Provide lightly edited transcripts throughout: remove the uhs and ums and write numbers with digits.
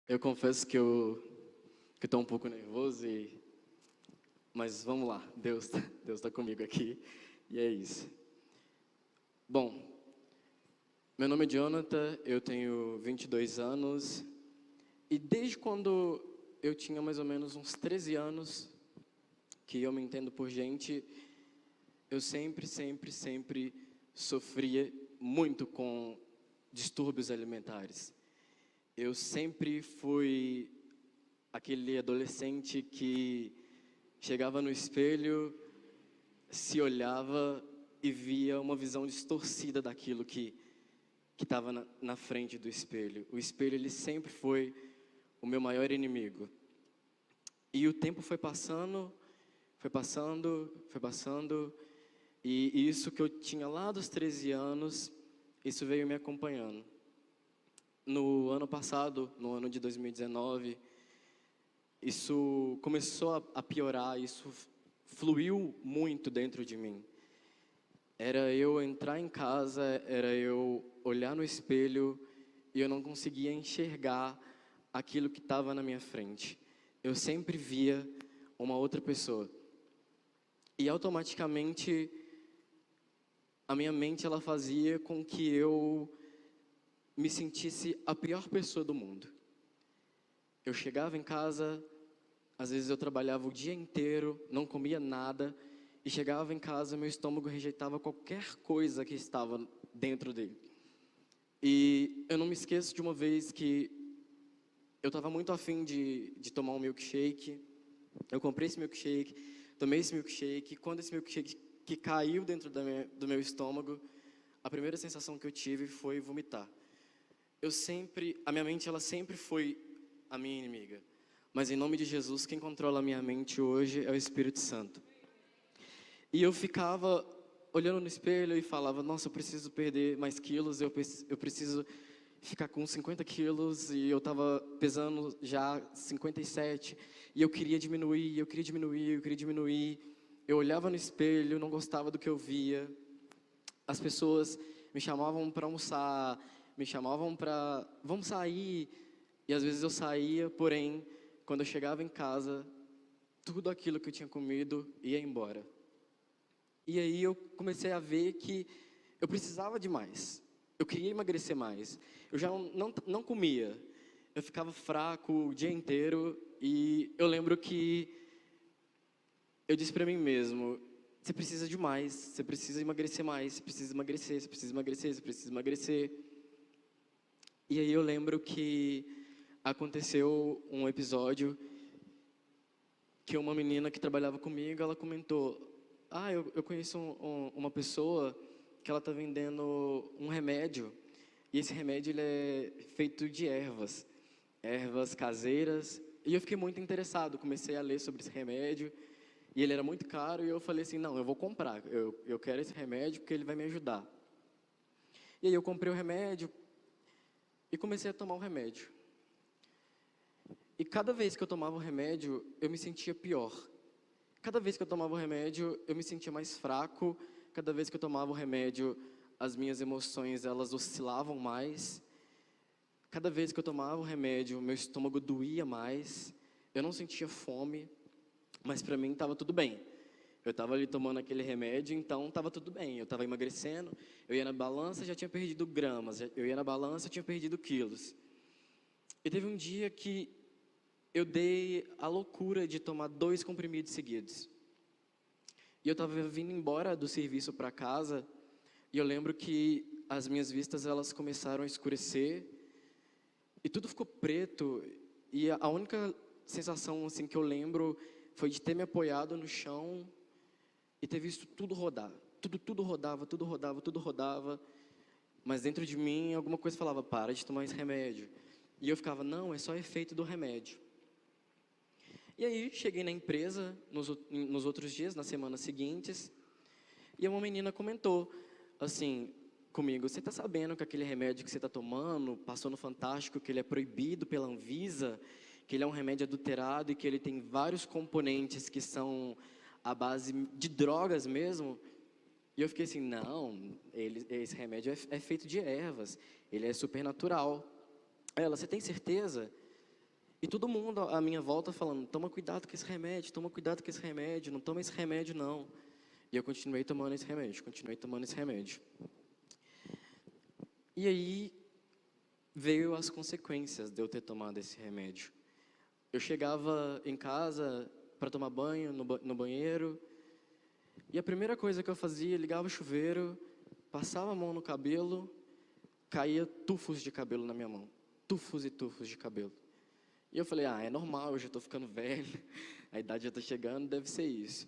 Eu confesso que estou um pouco nervoso, mas vamos lá, Deus tá comigo aqui, e é isso. Bom, meu nome é Jonathan, eu tenho 22 anos, e desde quando eu tinha mais ou menos uns 13 anos, que eu me entendo por gente, eu sempre sofria muito com distúrbios alimentares. Eu sempre fui aquele adolescente que chegava no espelho, se olhava e via uma visão distorcida daquilo que estava na frente do espelho. O espelho, ele sempre foi o meu maior inimigo. E o tempo foi passando, e isso que eu tinha lá dos 13 anos, isso veio me acompanhando. No ano passado, no ano de 2019, isso começou a piorar, isso fluiu muito dentro de mim. Era eu entrar em casa, era eu olhar no espelho e eu não conseguia enxergar aquilo que estava na minha frente. Eu sempre via uma outra pessoa. E automaticamente a minha mente ela fazia com que eu me sentisse a pior pessoa do mundo. Eu chegava em casa, às vezes eu trabalhava o dia inteiro, não comia nada, e chegava em casa, meu estômago rejeitava qualquer coisa que estava dentro dele. E eu não me esqueço de uma vez que eu estava muito afim de tomar um milkshake. Eu comprei esse milkshake, tomei esse milkshake, e quando esse milkshake que caiu dentro do meu estômago, a primeira sensação que eu tive foi vomitar. A minha mente ela sempre foi a minha inimiga. Mas em nome de Jesus, quem controla a minha mente hoje é o Espírito Santo. E eu ficava olhando no espelho e falava, nossa, eu preciso perder mais quilos, eu preciso ficar com 50 quilos, e eu estava pesando já 57, e eu queria diminuir, eu queria diminuir, eu queria diminuir. Eu olhava no espelho, não gostava do que eu via. As pessoas me chamavam para almoçar, me chamavam para, vamos sair, e às vezes eu saía, porém, quando eu chegava em casa, tudo aquilo que eu tinha comido ia embora. E aí eu comecei a ver que eu precisava de mais. Eu queria emagrecer mais. Eu já não comia. Eu ficava fraco o dia inteiro, e eu lembro que eu disse para mim mesmo, você precisa de mais, você precisa emagrecer mais, você precisa emagrecer, você precisa emagrecer, você precisa emagrecer. E aí eu lembro que aconteceu um episódio que uma menina que trabalhava comigo, ela comentou, eu conheço uma pessoa que ela está vendendo um remédio, e esse remédio ele é feito de ervas caseiras, e eu fiquei muito interessado, comecei a ler sobre esse remédio, e ele era muito caro, e eu falei assim, não, eu vou comprar, eu quero esse remédio porque ele vai me ajudar. E aí eu comprei o remédio e comecei a tomar o remédio. E cada vez que eu tomava o remédio, eu me sentia pior. Cada vez que eu tomava o remédio, eu me sentia mais fraco. Cada vez que eu tomava o remédio, as minhas emoções, elas oscilavam mais. Cada vez que eu tomava o remédio, meu estômago doía mais. Eu não sentia fome, mas para mim estava tudo bem. Eu estava ali tomando aquele remédio, então estava tudo bem. Eu estava emagrecendo, eu ia na balança, já tinha perdido gramas. Eu ia na balança, eu tinha perdido quilos. E teve um dia que eu dei a loucura de tomar 2 comprimidos seguidos. E eu estava vindo embora do serviço para casa, e eu lembro que as minhas vistas elas começaram a escurecer, e tudo ficou preto, e a única sensação assim que eu lembro foi de ter me apoiado no chão e ter visto tudo rodar. Tudo rodava, tudo rodava, mas dentro de mim alguma coisa falava, para de tomar esse remédio. E eu ficava, não, é só efeito do remédio. E aí, cheguei na empresa, nos outros dias, nas semanas seguintes, e uma menina comentou, assim, comigo, você está sabendo que aquele remédio que você está tomando, passou no Fantástico, que ele é proibido pela Anvisa, que ele é um remédio adulterado e que ele tem vários componentes que são à base de drogas mesmo? E eu fiquei assim, não, esse remédio é feito de ervas, ele é supernatural. Ela, você tem certeza? E todo mundo à minha volta falando, toma cuidado com esse remédio, toma cuidado com esse remédio, não toma esse remédio não. E eu continuei tomando esse remédio, continuei tomando esse remédio. E aí veio as consequências de eu ter tomado esse remédio. Eu chegava em casa para tomar banho no banheiro, e a primeira coisa que eu fazia, ligava o chuveiro, passava a mão no cabelo, caía tufos de cabelo na minha mão. Tufos e tufos de cabelo. E eu falei, é normal, eu já estou ficando velho, a idade já está chegando, deve ser isso.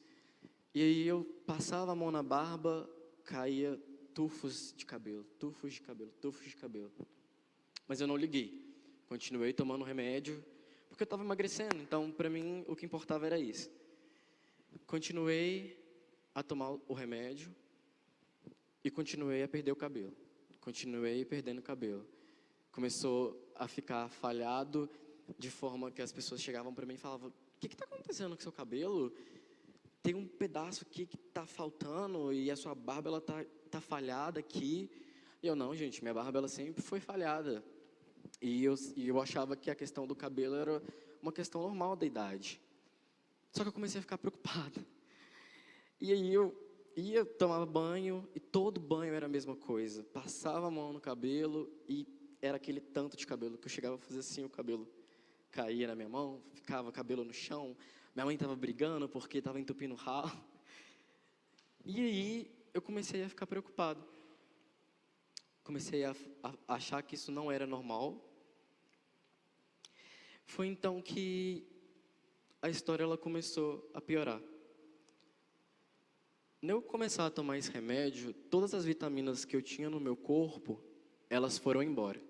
E aí eu passava a mão na barba, caía tufos de cabelo, tufos de cabelo, tufos de cabelo. Mas eu não liguei, continuei tomando remédio, porque eu estava emagrecendo, então para mim o que importava era isso. Continuei a tomar o remédio e continuei a perder o cabelo. Continuei perdendo o cabelo. Começou a ficar falhado, de forma que as pessoas chegavam para mim e falavam, o que está acontecendo com o seu cabelo? Tem um pedaço aqui que está faltando e a sua barba ela tá falhada aqui. E eu, não, gente, minha barba ela sempre foi falhada. E eu achava que a questão do cabelo era uma questão normal da idade. Só que eu comecei a ficar preocupado. E aí eu ia tomar banho e todo banho era a mesma coisa. Passava a mão no cabelo e era aquele tanto de cabelo que eu chegava a fazer assim, o cabelo caía na minha mão, ficava cabelo no chão. Minha mãe estava brigando porque estava entupindo o ralo. E aí eu comecei a ficar preocupado. Comecei a achar que isso não era normal. Foi então que a história ela começou a piorar. Quando eu começar a tomar esse remédio, todas as vitaminas que eu tinha no meu corpo, elas foram embora.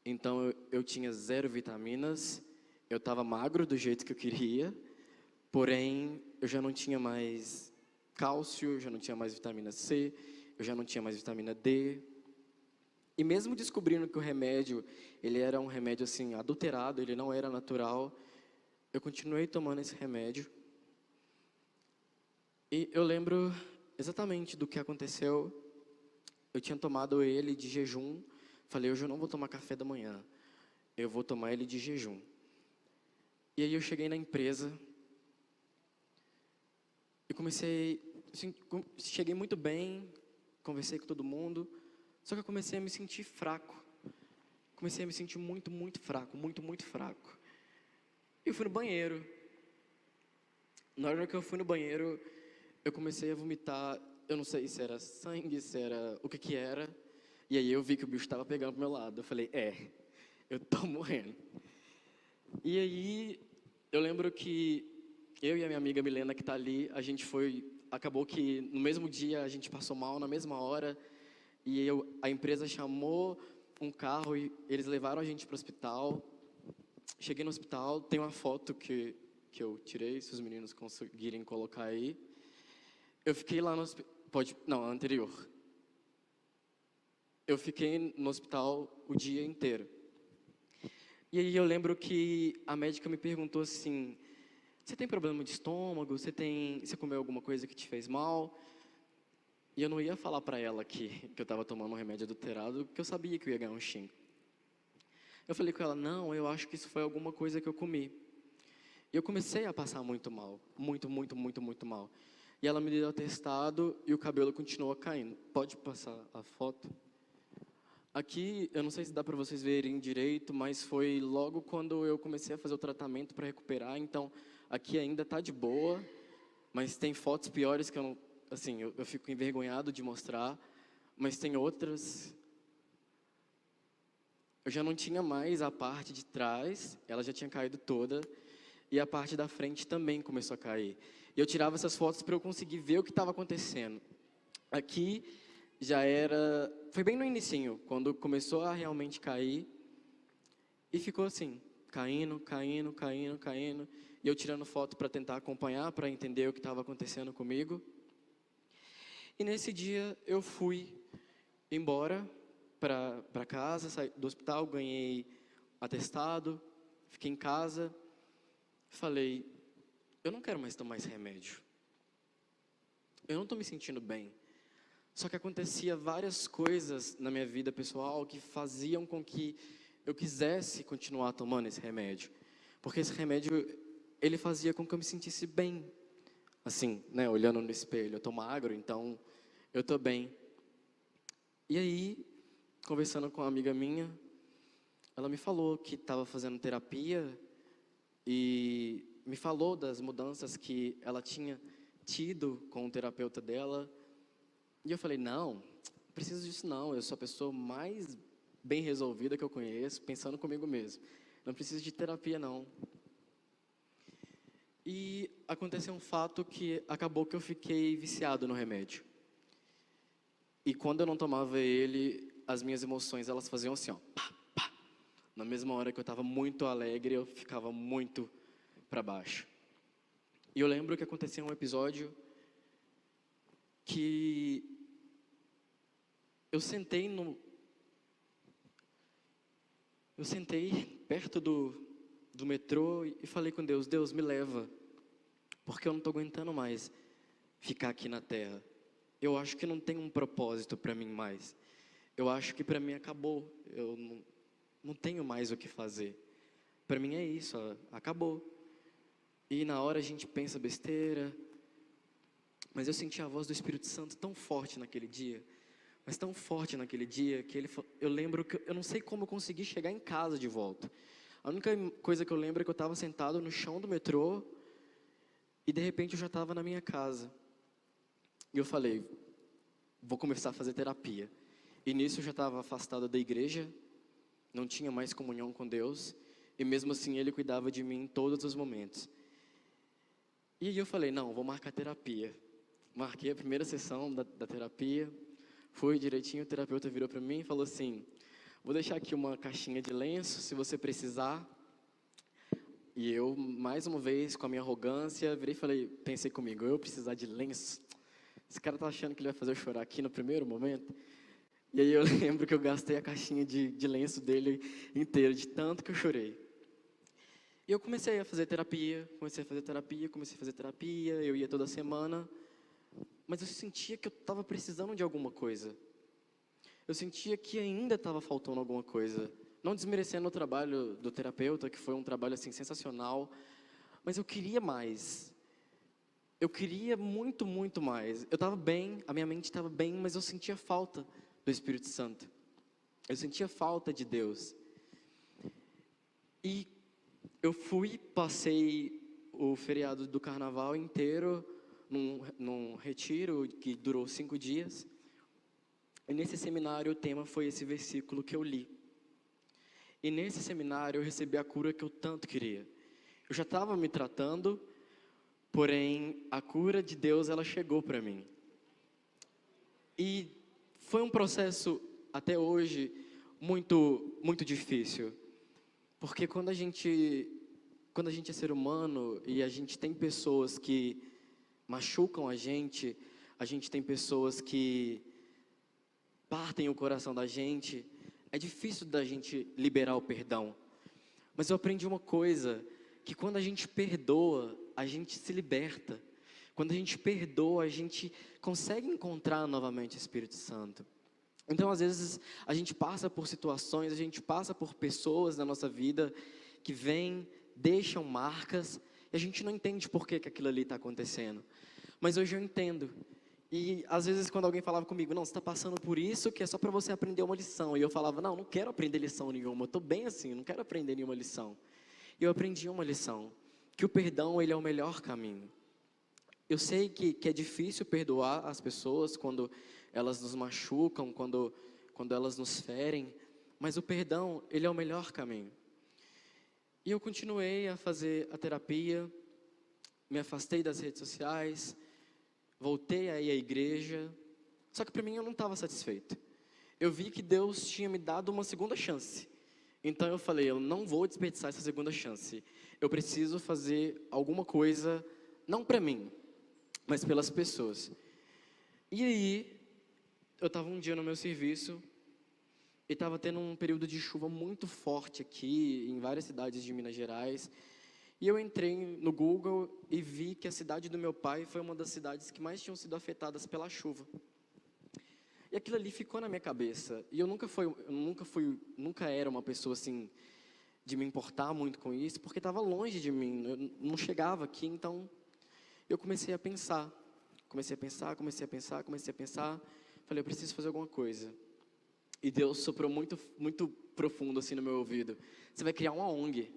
Então eu tinha 0 vitaminas, eu estava magro do jeito que eu queria, porém eu já não tinha mais cálcio, já não tinha mais vitamina C, eu já não tinha mais vitamina D. E mesmo descobrindo que o remédio, ele era um remédio assim adulterado, ele não era natural, eu continuei tomando esse remédio. E eu lembro exatamente do que aconteceu. Eu tinha tomado ele de jejum. Falei, hoje eu não vou tomar café da manhã. Eu vou tomar ele de jejum. E aí eu cheguei na empresa. E comecei, assim, cheguei muito bem. Conversei com todo mundo. Só que eu comecei a me sentir fraco. Comecei a me sentir muito, muito fraco. Muito, muito fraco. E eu fui no banheiro. Na hora que eu fui no banheiro, eu comecei a vomitar. Eu não sei se era sangue, se era o que era. E aí eu vi que o bicho estava pegando pro meu lado. Eu falei, eu tô morrendo. E aí eu lembro que eu e a minha amiga Milena, que está ali, a gente acabou que no mesmo dia a gente passou mal, na mesma hora. E a empresa chamou um carro e eles levaram a gente para o hospital. Cheguei no hospital, tem uma foto que eu tirei, se os meninos conseguirem colocar aí. Eu fiquei lá no hospital, anterior. Eu fiquei no hospital o dia inteiro. E aí eu lembro que a médica me perguntou assim, você tem problema de estômago? Você comeu alguma coisa que te fez mal? E eu não ia falar para ela que eu estava tomando um remédio adulterado, porque eu sabia que eu ia ganhar um xingo. Eu falei com ela, não, eu acho que isso foi alguma coisa que eu comi. E eu comecei a passar muito mal, muito, muito, muito, muito mal. E ela me deu atestado e o cabelo continuou caindo. Pode passar a foto? Aqui, eu não sei se dá para vocês verem direito, mas foi logo quando eu comecei a fazer o tratamento para recuperar. Então, aqui ainda está de boa, mas tem fotos piores que eu não, assim, eu fico envergonhado de mostrar. Mas tem outras. Eu já não tinha mais a parte de trás, ela já tinha caído toda. E a parte da frente também começou a cair. E eu tirava essas fotos para eu conseguir ver o que estava acontecendo. Aqui foi bem no inicinho, quando começou a realmente cair. E ficou assim, caindo, caindo, caindo, caindo. E eu tirando foto para tentar acompanhar, para entender o que estava acontecendo comigo. E nesse dia eu fui embora para casa, saí do hospital, ganhei atestado, fiquei em casa. Falei, eu não quero mais tomar esse remédio. Eu não estou me sentindo bem. Só que acontecia várias coisas na minha vida pessoal que faziam com que eu quisesse continuar tomando esse remédio. Porque esse remédio, ele fazia com que eu me sentisse bem. Assim, né, olhando no espelho, eu tô magro, então eu tô bem. E aí, conversando com uma amiga minha, ela me falou que estava fazendo terapia e me falou das mudanças que ela tinha tido com o terapeuta dela. E eu falei, não preciso disso não, eu sou a pessoa mais bem resolvida que eu conheço, pensando comigo mesmo. Não preciso de terapia não. E aconteceu um fato que acabou que eu fiquei viciado no remédio. E quando eu não tomava ele, as minhas emoções, elas faziam assim, ó, pá, pá. Na mesma hora que eu estava muito alegre, eu ficava muito para baixo. E eu lembro que aconteceu um episódio que eu sentei perto do metrô e falei com Deus, Deus, me leva, porque eu não estou aguentando mais ficar aqui na Terra. Eu acho que não tem um propósito para mim mais. Eu acho que para mim acabou. Eu não tenho mais o que fazer. Para mim é isso, acabou. E na hora a gente pensa besteira. Mas eu senti a voz do Espírito Santo tão forte naquele dia. Mas tão forte naquele dia que eu lembro que eu não sei como eu consegui chegar em casa de volta. A única coisa que eu lembro é que eu estava sentado no chão do metrô e de repente eu já estava na minha casa. E eu falei, vou começar a fazer terapia. E nisso eu já estava afastado da igreja, não tinha mais comunhão com Deus, e mesmo assim Ele cuidava de mim em todos os momentos. E aí eu falei, não, vou marcar terapia. Marquei a primeira sessão da terapia, fui direitinho, o terapeuta virou para mim e falou assim, vou deixar aqui uma caixinha de lenço, se você precisar. E eu, mais uma vez, com a minha arrogância, virei e falei, pensei comigo, eu precisar de lenço? Esse cara tá achando que ele vai fazer eu chorar aqui no primeiro momento? E aí eu lembro que eu gastei a caixinha de lenço dele inteiro, de tanto que eu chorei. E eu comecei a fazer terapia, eu ia toda semana, mas eu sentia que eu estava precisando de alguma coisa. Eu sentia que ainda estava faltando alguma coisa. Não desmerecendo o trabalho do terapeuta, que foi um trabalho assim sensacional, mas eu queria mais. Eu queria muito, muito mais. Eu estava bem, a minha mente estava bem, mas eu sentia falta do Espírito Santo. Eu sentia falta de Deus. E eu passei o feriado do carnaval inteiro num retiro que durou 5 dias. E nesse seminário o tema foi esse versículo que eu li. E nesse seminário eu recebi a cura que eu tanto queria. Eu já estava me tratando, porém a cura de Deus ela chegou para mim. E foi um processo até hoje muito muito difícil, porque quando a gente é ser humano e a gente tem pessoas que machucam a gente tem pessoas que partem o coração da gente, é difícil da gente liberar o perdão. Mas eu aprendi uma coisa, que quando a gente perdoa, a gente se liberta. Quando a gente perdoa, a gente consegue encontrar novamente o Espírito Santo. Então, às vezes, a gente passa por situações, a gente passa por pessoas na nossa vida que vêm, deixam marcas, e a gente não entende por que aquilo ali está acontecendo. Mas hoje eu entendo. E, às vezes, quando alguém falava comigo, não, você está passando por isso, que é só para você aprender uma lição. E eu falava, não quero aprender lição nenhuma, eu estou bem assim, não quero aprender nenhuma lição. E eu aprendi uma lição, que o perdão, ele é o melhor caminho. Eu sei que é difícil perdoar as pessoas quando elas nos machucam, quando elas nos ferem, mas o perdão, ele é o melhor caminho. E eu continuei a fazer a terapia, me afastei das redes sociais, voltei a ir à igreja, só que para mim eu não estava satisfeito. Eu vi que Deus tinha me dado uma segunda chance. Então eu falei, eu não vou desperdiçar essa segunda chance. Eu preciso fazer alguma coisa, não para mim, mas pelas pessoas. E aí, eu estava um dia no meu serviço, e estava tendo um período de chuva muito forte aqui, em várias cidades de Minas Gerais. E eu entrei no Google e vi que a cidade do meu pai foi uma das cidades que mais tinham sido afetadas pela chuva. E aquilo ali ficou na minha cabeça. E eu nunca era uma pessoa assim, de me importar muito com isso, porque estava longe de mim, eu não chegava aqui, então eu comecei a pensar. Falei, eu preciso fazer alguma coisa. E Deus soprou muito, muito profundo assim no meu ouvido. Você vai criar uma ONG.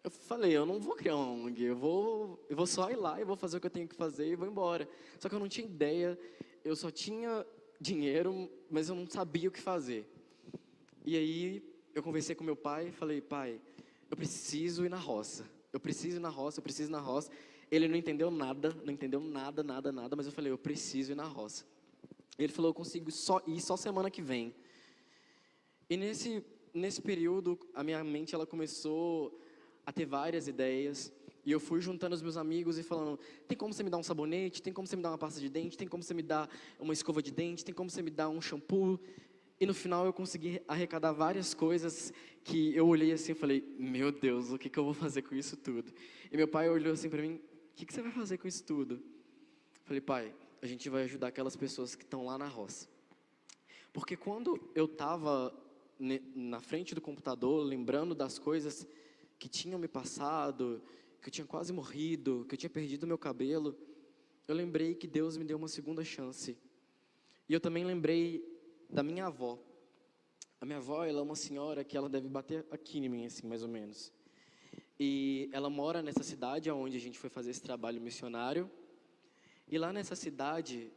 Eu falei, eu não vou criar uma ONG, eu vou só ir lá e vou fazer o que eu tenho que fazer e vou embora. Só que eu não tinha ideia, eu só tinha dinheiro, mas eu não sabia o que fazer. E aí eu conversei com meu pai e falei, pai, eu preciso ir na roça. Eu preciso ir na roça. Ele não entendeu nada, nada, mas eu falei, eu preciso ir na roça. Ele falou, eu consigo ir só semana que vem. E nesse período, a minha mente ela começou a ter várias ideias. E eu fui juntando os meus amigos e falando, tem como você me dar um sabonete? Tem como você me dar uma pasta de dente? Tem como você me dar uma escova de dente? Tem como você me dar um shampoo? E no final eu consegui arrecadar várias coisas que eu olhei assim e falei, meu Deus, o que eu vou fazer com isso tudo? E meu pai olhou assim para mim, o que você vai fazer com isso tudo? Eu falei, pai, a gente vai ajudar aquelas pessoas que estão lá na roça. Porque quando eu estava na frente do computador, lembrando das coisas que tinham me passado, que eu tinha quase morrido, que eu tinha perdido meu cabelo, eu lembrei que Deus me deu uma segunda chance. E eu também lembrei da minha avó. A minha avó, ela é uma senhora que ela deve bater aqui em mim, assim, mais ou menos. E ela mora nessa cidade onde a gente foi fazer esse trabalho missionário. E lá nessa cidade,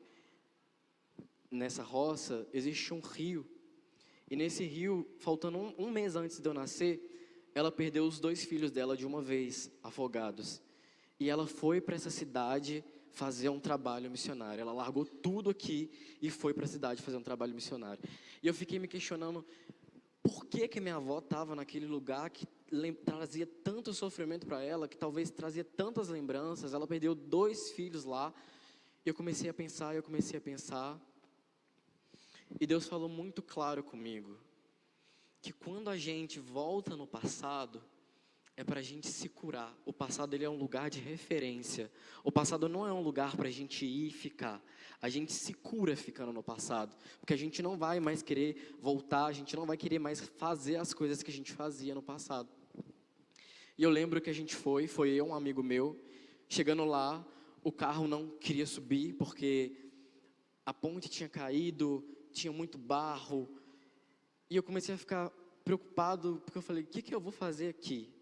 nessa roça, existe um rio. E nesse rio, faltando um mês antes de eu nascer, ela perdeu os 2 filhos dela de uma vez, afogados. E ela foi para essa cidade fazer um trabalho missionário. Ela largou tudo aqui e foi para a cidade fazer um trabalho missionário. E eu fiquei me questionando, por que minha avó estava naquele lugar que trazia tanto sofrimento para ela, que talvez trazia tantas lembranças. Ela perdeu 2 filhos lá. E eu comecei a pensar. E Deus falou muito claro comigo, que quando a gente volta no passado, é para a gente se curar. O passado ele é um lugar de referência. O passado não é um lugar para a gente ir e ficar. A gente se cura ficando no passado. Porque a gente não vai mais querer voltar, a gente não vai querer mais fazer as coisas que a gente fazia no passado. E eu lembro que a gente foi eu, um amigo meu, chegando lá, o carro não queria subir, porque a ponte tinha caído, tinha muito barro. E eu comecei a ficar preocupado, porque eu falei, o que eu vou fazer aqui?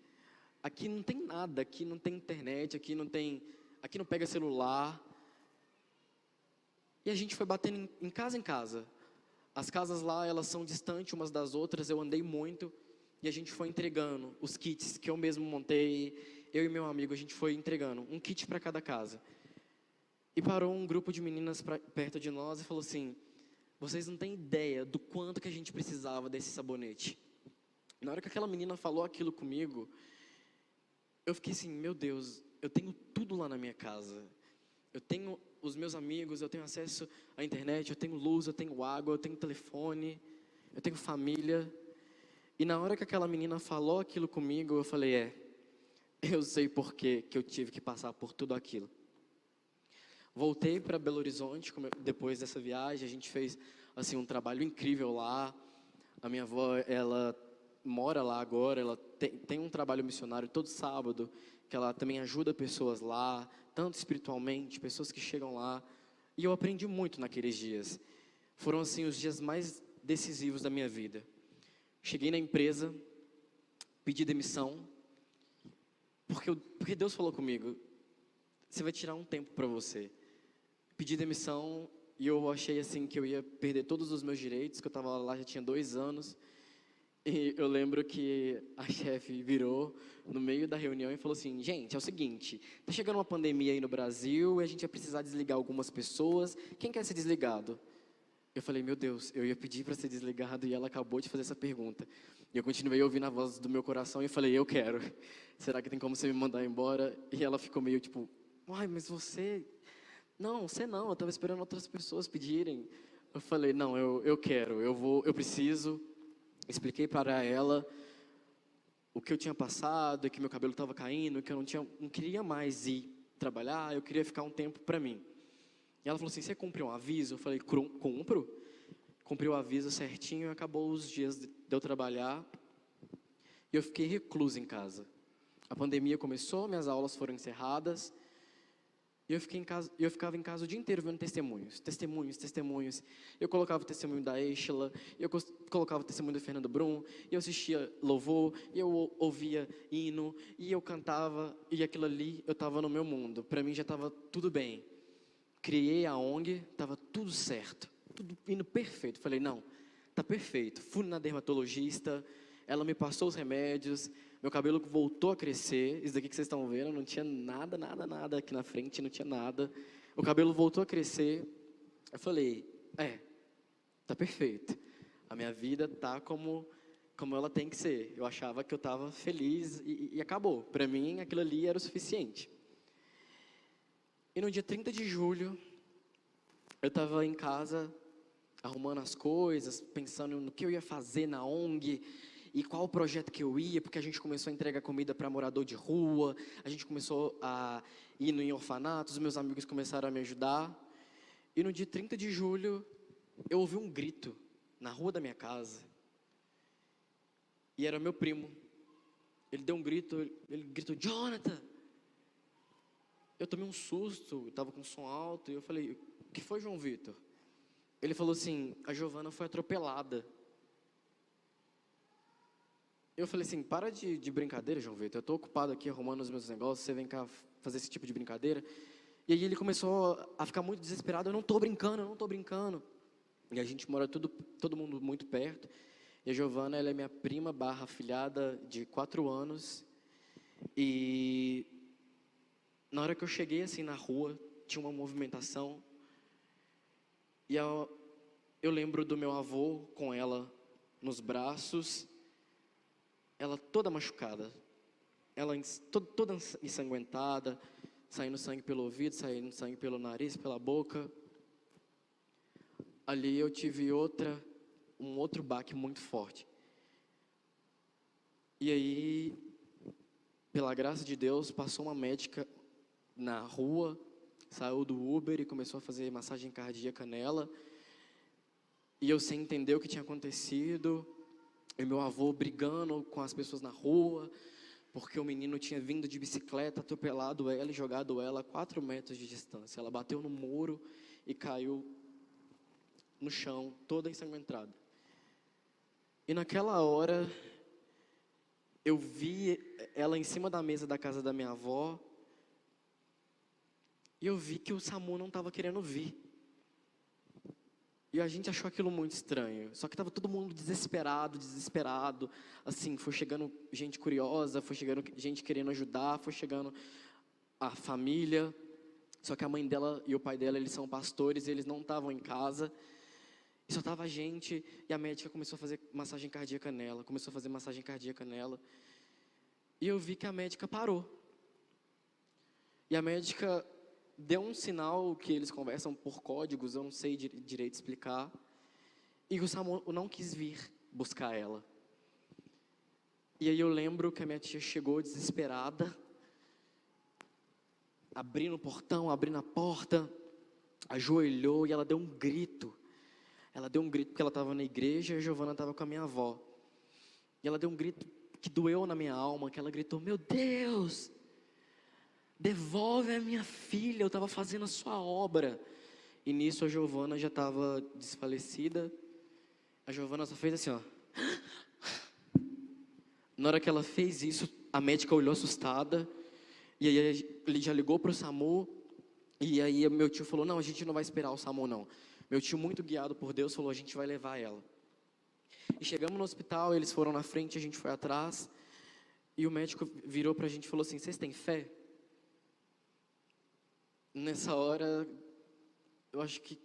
Aqui não tem nada, aqui não tem internet, aqui não pega celular. E a gente foi batendo em casa. As casas lá, elas são distantes umas das outras, eu andei muito, e a gente foi entregando os kits que eu mesmo montei, eu e meu amigo, a gente foi entregando um kit para cada casa. E parou um grupo de meninas perto de nós e falou assim, vocês não têm ideia do quanto que a gente precisava desse sabonete. Na hora que aquela menina falou aquilo comigo, eu fiquei assim, meu Deus, eu tenho tudo lá na minha casa. Eu tenho os meus amigos, eu tenho acesso à internet, eu tenho luz, eu tenho água, eu tenho telefone, eu tenho família. E na hora que aquela menina falou aquilo comigo, eu falei, eu sei por que eu tive que passar por tudo aquilo. Voltei para Belo Horizonte, depois dessa viagem, a gente fez assim, um trabalho incrível lá. A minha avó, ela mora lá agora, ela tem um trabalho missionário todo sábado, que ela também ajuda pessoas lá, tanto espiritualmente, pessoas que chegam lá. E eu aprendi muito naqueles dias. Foram assim os dias mais decisivos da minha vida. Cheguei na empresa, pedi demissão, porque Deus falou comigo, você vai tirar um tempo para você. Pedi demissão e eu achei assim que eu ia perder todos os meus direitos, que eu estava lá já tinha 2 anos. E eu lembro que a chefe virou no meio da reunião e falou assim, gente, é o seguinte, tá chegando uma pandemia aí no Brasil e a gente vai precisar desligar algumas pessoas, quem quer ser desligado? Eu falei, meu Deus, eu ia pedir para ser desligado e ela acabou de fazer essa pergunta. E eu continuei ouvindo a voz do meu coração e falei, eu quero. Será que tem como você me mandar embora? E ela ficou meio tipo, mas você... Não, você não, eu estava esperando outras pessoas pedirem. Eu falei, não, eu quero, eu preciso. Expliquei para ela o que eu tinha passado, que meu cabelo estava caindo, que eu não queria mais ir trabalhar, eu queria ficar um tempo para mim. E ela falou assim, você cumpriu um aviso? Eu falei, cumpro. Cumpri o aviso certinho e acabou os dias de eu trabalhar. E eu fiquei recluso em casa. A pandemia começou, minhas aulas foram encerradas. E eu ficava em casa o dia inteiro vendo testemunhos. Eu colocava o testemunho da Eixla, colocava o testemunho do Fernando Brum, e eu assistia louvor, e eu ouvia hino, e eu cantava, e aquilo ali eu estava no meu mundo. Para mim já estava tudo bem. Criei a ONG, estava tudo certo, tudo indo perfeito. Falei, não, tá perfeito. Fui na dermatologista, ela me passou os remédios, meu cabelo voltou a crescer. Isso daqui que vocês estão vendo, não tinha nada aqui na frente, não tinha nada. O cabelo voltou a crescer. Eu falei, tá perfeito. A minha vida tá como ela tem que ser. Eu achava que eu estava feliz e acabou. Para mim, aquilo ali era o suficiente. E no dia 30 de julho, eu estava em casa, arrumando as coisas, pensando no que eu ia fazer na ONG, e qual o projeto que eu ia, porque a gente começou a entregar comida para morador de rua, a gente começou a ir em orfanatos, os meus amigos começaram a me ajudar. E no dia 30 de julho, eu ouvi um grito na rua da minha casa. E era meu primo. Ele deu um grito, ele gritou, Jonathan! Eu tomei um susto, estava com som alto, e eu falei, o que foi, João Vitor? Ele falou assim, a Giovana foi atropelada. Eu falei assim, para de brincadeira, João Vitor, eu estou ocupado aqui arrumando os meus negócios, você vem cá fazer esse tipo de brincadeira. E aí ele começou a ficar muito desesperado, eu não estou brincando. E a gente mora todo mundo muito perto. E a Giovana, ela é minha prima / afilhada de 4 anos. E na hora que eu cheguei assim na rua, tinha uma movimentação. E eu lembro do meu avô com ela nos braços, ela toda machucada, ela toda ensanguentada, saindo sangue pelo ouvido, saindo sangue pelo nariz, pela boca. Ali eu tive um outro baque muito forte. E aí, pela graça de Deus, passou uma médica na rua, saiu do Uber e começou a fazer massagem cardíaca nela. E eu sem entender o que tinha acontecido, e meu avô brigando com as pessoas na rua, porque o menino tinha vindo de bicicleta, atropelado ela e jogado ela a 4 metros de distância. Ela bateu no muro e caiu no chão, toda ensanguentada. E naquela hora, eu vi ela em cima da mesa da casa da minha avó, e eu vi que o SAMU não estava querendo vir. E a gente achou aquilo muito estranho. Só que estava todo mundo desesperado. Assim, foi chegando gente curiosa, foi chegando gente querendo ajudar, foi chegando a família. Só que a mãe dela e o pai dela, eles são pastores, e eles não estavam em casa. E só estava a gente, e a médica começou a fazer massagem cardíaca nela. E eu vi que a médica parou. E a médica deu um sinal que eles conversam por códigos, eu não sei direito explicar. E o SAMU não quis vir buscar ela. E aí eu lembro que a minha tia chegou desesperada, abrindo o portão, abrindo a porta, ajoelhou e ela deu um grito. Ela deu um grito porque ela estava na igreja e a Giovana estava com a minha avó. E ela deu um grito que doeu na minha alma, que ela gritou, meu Deus, devolve a minha filha, eu estava fazendo a sua obra. E nisso a Giovana já estava desfalecida. A Giovana só fez assim, ó. Na hora que ela fez isso, a médica olhou assustada. E aí ele já ligou para o SAMU. E aí meu tio falou, não, a gente não vai esperar o SAMU não. Meu tio, muito guiado por Deus, falou, a gente vai levar ela. E chegamos no hospital, eles foram na frente, a gente foi atrás. E o médico virou para a gente e falou assim, vocês têm fé? Nessa hora, eu acho que,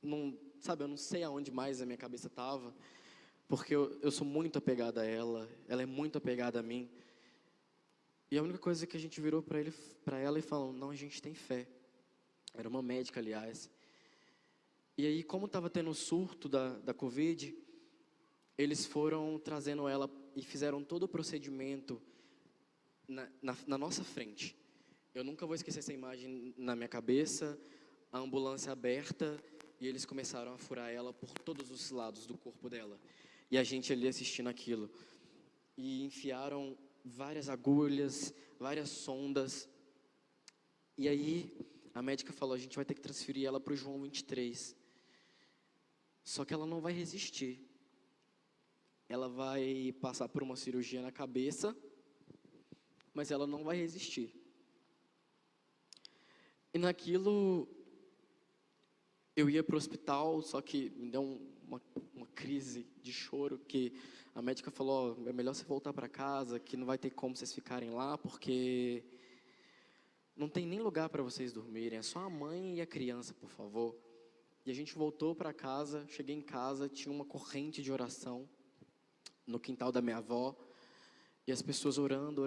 eu não sei aonde mais a minha cabeça estava, porque eu sou muito apegado a ela é muito apegada a mim. E a única coisa que a gente virou para ela e falou, não, a gente tem fé. Era uma médica, aliás. E aí, como estava tendo o surto da Covid, eles foram trazendo ela e fizeram todo o procedimento na nossa frente. Eu nunca vou esquecer essa imagem na minha cabeça, a ambulância aberta, e eles começaram a furar ela por todos os lados do corpo dela. E a gente ali assistindo aquilo. e enfiaram várias agulhas, várias sondas. E aí a médica falou: a gente vai ter que transferir ela para o João 23. Só que ela não vai resistir. Ela vai passar por uma cirurgia na cabeça, mas ela não vai resistir. E naquilo, eu ia para o hospital, só que me deu uma crise de choro, que a médica falou: é melhor você voltar para casa, que não vai ter como vocês ficarem lá, porque não tem nem lugar para vocês dormirem, é só a mãe e a criança, por favor. E a gente voltou para casa, cheguei em casa, tinha uma corrente de oração no quintal da minha avó, e as pessoas orando,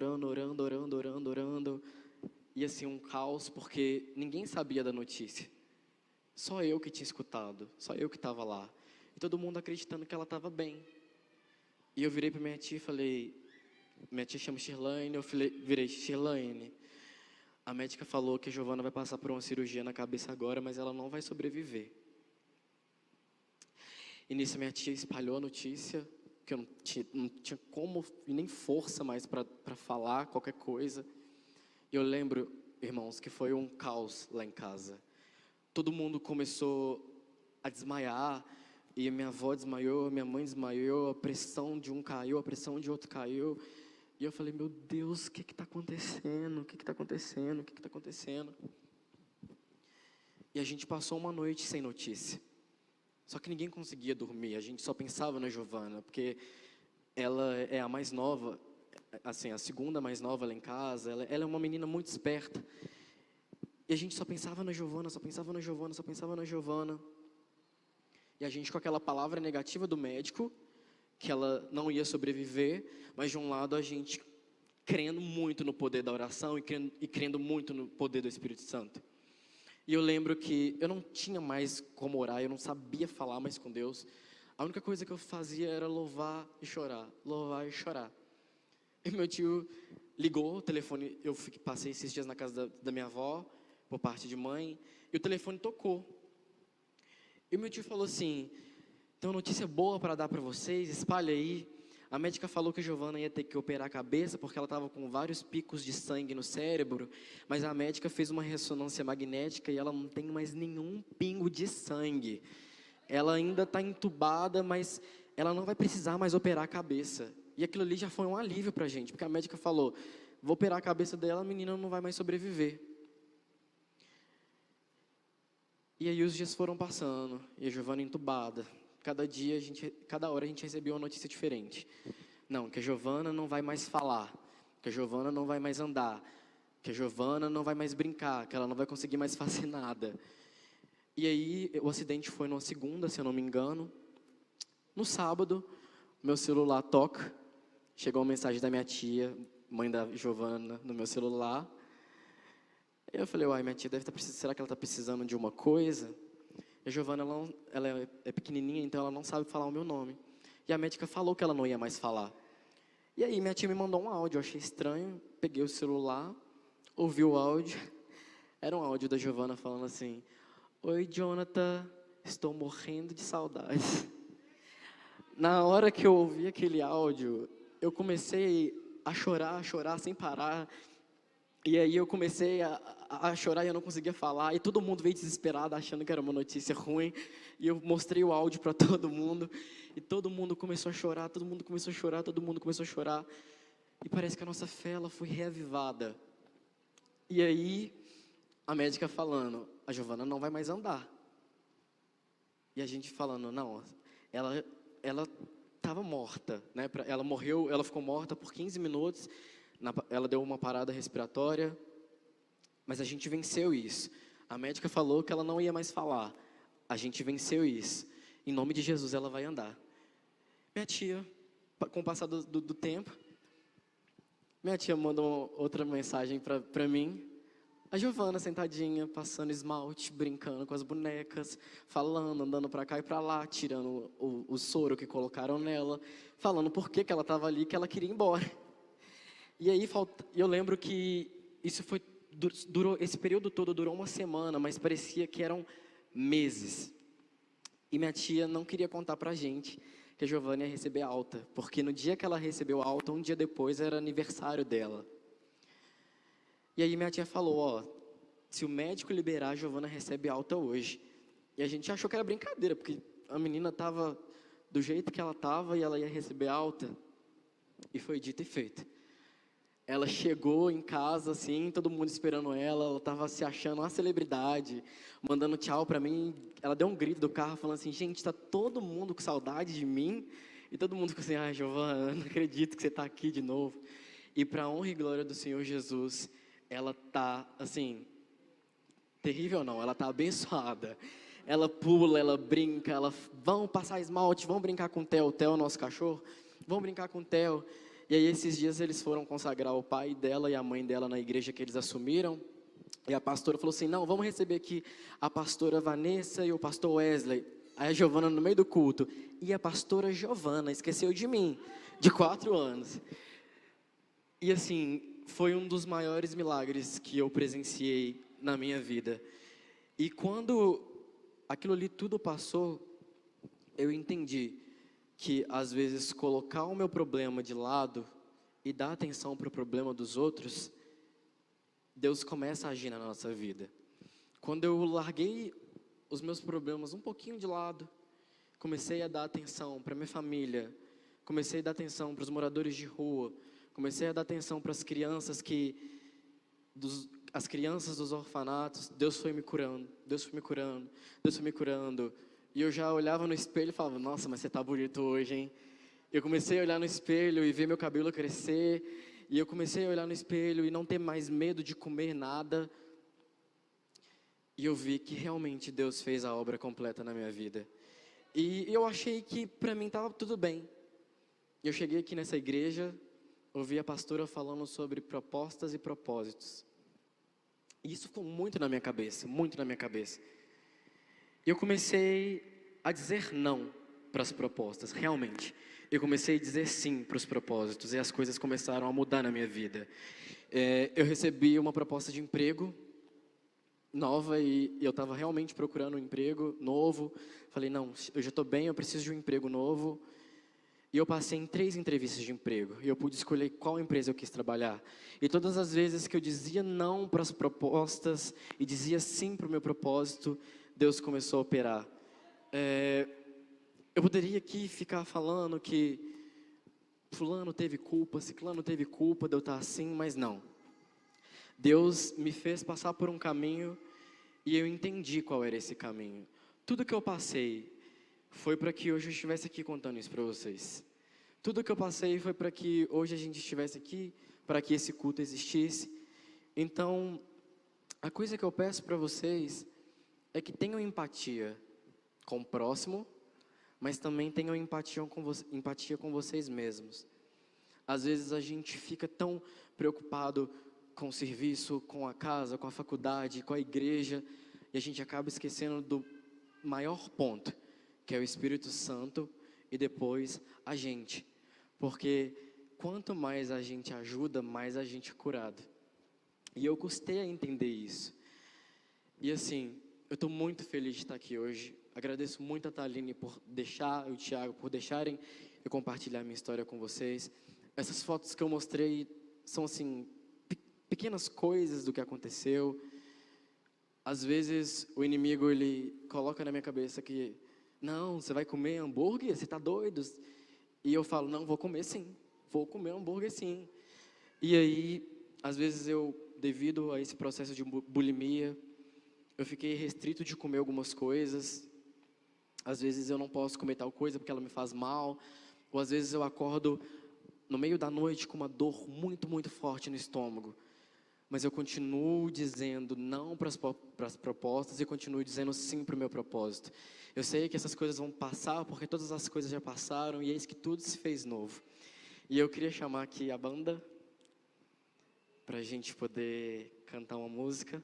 e assim, um caos, porque ninguém sabia da notícia. Só eu que tinha escutado, só eu que estava lá. E todo mundo acreditando que ela estava bem. E eu virei para minha tia e falei, minha tia chama Shirlane, virei: Shirlane, a médica falou que a Giovana vai passar por uma cirurgia na cabeça agora, mas ela não vai sobreviver. E nisso minha tia espalhou a notícia, que eu não tinha como e nem força mais para falar qualquer coisa. E eu lembro, irmãos, que foi um caos lá em casa. Todo mundo começou a desmaiar, e a minha avó desmaiou, a minha mãe desmaiou, a pressão de um caiu, a pressão de outro caiu. E eu falei: meu Deus, o que está acontecendo? O que está acontecendo? O que está acontecendo? E a gente passou uma noite sem notícia. Só que ninguém conseguia dormir, a gente só pensava na Giovana, porque ela é a mais nova, assim, a segunda mais nova lá em casa, ela é uma menina muito esperta. E a gente só pensava na Giovana, só pensava na Giovana, só pensava na Giovana. E a gente com aquela palavra negativa do médico, que ela não ia sobreviver, mas de um lado a gente crendo muito no poder da oração e crendo muito no poder do Espírito Santo. E eu lembro que eu não tinha mais como orar, eu não sabia falar mais com Deus. A única coisa que eu fazia era louvar e chorar, louvar e chorar. E meu tio ligou o telefone, eu passei esses dias na casa da minha avó, por parte de mãe, e o telefone tocou. E meu tio falou assim: tem uma notícia boa para dar para vocês, espalha aí. A médica falou que a Giovana ia ter que operar a cabeça, porque ela estava com vários picos de sangue no cérebro, mas a médica fez uma ressonância magnética e ela não tem mais nenhum pingo de sangue. Ela ainda está entubada, mas ela não vai precisar mais operar a cabeça. E aquilo ali já foi um alívio para a gente, porque a médica falou: vou operar a cabeça dela, a menina não vai mais sobreviver. E aí os dias foram passando, e a Giovana entubada. Cada hora a gente recebia uma notícia diferente. Não, que a Giovana não vai mais falar, que a Giovana não vai mais andar, que a Giovana não vai mais brincar, que ela não vai conseguir mais fazer nada. E aí o acidente foi numa segunda, se eu não me engano. No sábado, meu celular toca, chegou uma mensagem da minha tia, mãe da Giovana, no meu celular. Eu falei: uai, minha tia deve estar precisando, será que ela está precisando de uma coisa? E a Giovana, ela é pequenininha, então ela não sabe falar o meu nome. E a médica falou que ela não ia mais falar. E aí minha tia me mandou um áudio, eu achei estranho, peguei o celular, ouvi o áudio. Era um áudio da Giovana falando assim: oi, Jonathan, estou morrendo de saudade. Na hora que eu ouvi aquele áudio, eu comecei a chorar sem parar. E aí eu comecei a chorar e eu não conseguia falar. E todo mundo veio desesperado, achando que era uma notícia ruim. E eu mostrei o áudio para todo mundo. E todo mundo começou a chorar, todo mundo começou a chorar, todo mundo começou a chorar. E parece que a nossa fé, ela foi reavivada. E aí, a médica falando: a Giovana não vai mais andar. E a gente falando: não, ela estava morta, né? Ela morreu, ela ficou morta por 15 minutos. Ela deu uma parada respiratória, mas a gente venceu isso. A médica falou que ela não ia mais falar. A gente venceu isso. Em nome de Jesus, ela vai andar. Minha tia, com o passar do tempo, minha tia mandou outra mensagem para mim. A Giovana sentadinha, passando esmalte, brincando com as bonecas, falando, andando para cá e para lá, tirando o soro que colocaram nela, falando por que ela estava ali, que ela queria ir embora. E aí eu lembro que esse período todo durou uma semana, mas parecia que eram meses. E minha tia não queria contar pra gente que a Giovana ia receber alta, porque no dia que ela recebeu alta, um dia depois era aniversário dela. E aí minha tia falou, ó, se o médico liberar, a Giovana recebe alta hoje. E a gente achou que era brincadeira, porque a menina estava do jeito que ela estava e ela ia receber alta. E foi dito e feito. Ela chegou em casa, assim, todo mundo esperando ela estava se achando uma celebridade, mandando tchau para mim. Ela deu um grito do carro, falando assim, gente, está todo mundo com saudade de mim? E todo mundo ficou assim, ai, Giovana, não acredito que você está aqui de novo. E para a honra e glória do Senhor Jesus, ela está, assim, terrível não, ela está abençoada. Ela pula, ela brinca, vão passar esmalte, vão brincar com o Theo. O Theo é o nosso cachorro, vão brincar com o Theo. E aí esses dias eles foram consagrar o pai dela e a mãe dela na igreja que eles assumiram. E a pastora falou assim, não, vamos receber aqui a pastora Vanessa e o pastor Wesley. Aí a Giovana no meio do culto. E a pastora Giovana esqueceu de mim, de 4 anos. E assim, foi um dos maiores milagres que eu presenciei na minha vida. E quando aquilo ali tudo passou, eu entendi que às vezes colocar o meu problema de lado e dar atenção para o problema dos outros, Deus começa a agir na nossa vida. Quando eu larguei os meus problemas um pouquinho de lado, comecei a dar atenção para minha família, comecei a dar atenção para os moradores de rua, comecei a dar atenção para as crianças as crianças dos orfanatos, Deus foi me curando, Deus foi me curando, Deus foi me curando. E eu já olhava no espelho e falava, nossa, mas você está bonito hoje, hein? Eu comecei a olhar no espelho e ver meu cabelo crescer. E eu comecei a olhar no espelho e não ter mais medo de comer nada. E eu vi que realmente Deus fez a obra completa na minha vida. E eu achei que para mim estava tudo bem. Eu cheguei aqui nessa igreja, ouvi a pastora falando sobre propostas e propósitos. E isso ficou muito na minha cabeça, muito na minha cabeça. E eu comecei a dizer não para as propostas, realmente. Eu comecei a dizer sim para os propósitos e as coisas começaram a mudar na minha vida. Eu recebi uma proposta de emprego nova e eu estava realmente procurando um emprego novo. Falei, não, eu já estou bem, eu preciso de um emprego novo. E eu passei em 3 entrevistas de emprego. E eu pude escolher qual empresa eu quis trabalhar. E todas as vezes que eu dizia não para as propostas e dizia sim para o meu propósito, Deus começou a operar. Eu poderia aqui ficar falando que fulano teve culpa, ciclano teve culpa de eu estar assim, mas não. Deus me fez passar por um caminho e eu entendi qual era esse caminho. Tudo que eu passei foi para que hoje eu estivesse aqui contando isso para vocês. Tudo que eu passei foi para que hoje a gente estivesse aqui, para que esse culto existisse. Então, a coisa que eu peço para vocês é que tenham empatia com o próximo, mas também tenham empatia com vocês mesmos. Às vezes a gente fica tão preocupado com o serviço, com a casa, com a faculdade, com a igreja, e a gente acaba esquecendo do maior ponto, que é o Espírito Santo, e depois a gente. Porque quanto mais a gente ajuda, mais a gente é curado. E eu custei a entender isso. E assim, eu estou muito feliz de estar aqui hoje. Agradeço muito a Thaline por deixar, e o Thiago por deixarem eu compartilhar minha história com vocês. Essas fotos que eu mostrei são assim, pequenas coisas do que aconteceu. Às vezes o inimigo ele coloca na minha cabeça que não, você vai comer hambúrguer? Você está doido? E eu falo, não, vou comer sim, vou comer hambúrguer sim. E aí, às vezes eu, devido a esse processo de bulimia, eu fiquei restrito de comer algumas coisas. Às vezes eu não posso comer tal coisa porque ela me faz mal. Ou às vezes eu acordo no meio da noite com uma dor muito, muito forte no estômago. Mas eu continuo dizendo não para as propostas e continuo dizendo sim para o meu propósito. Eu sei que essas coisas vão passar, porque todas as coisas já passaram e eis que tudo se fez novo. E eu queria chamar aqui a banda para a gente poder cantar uma música.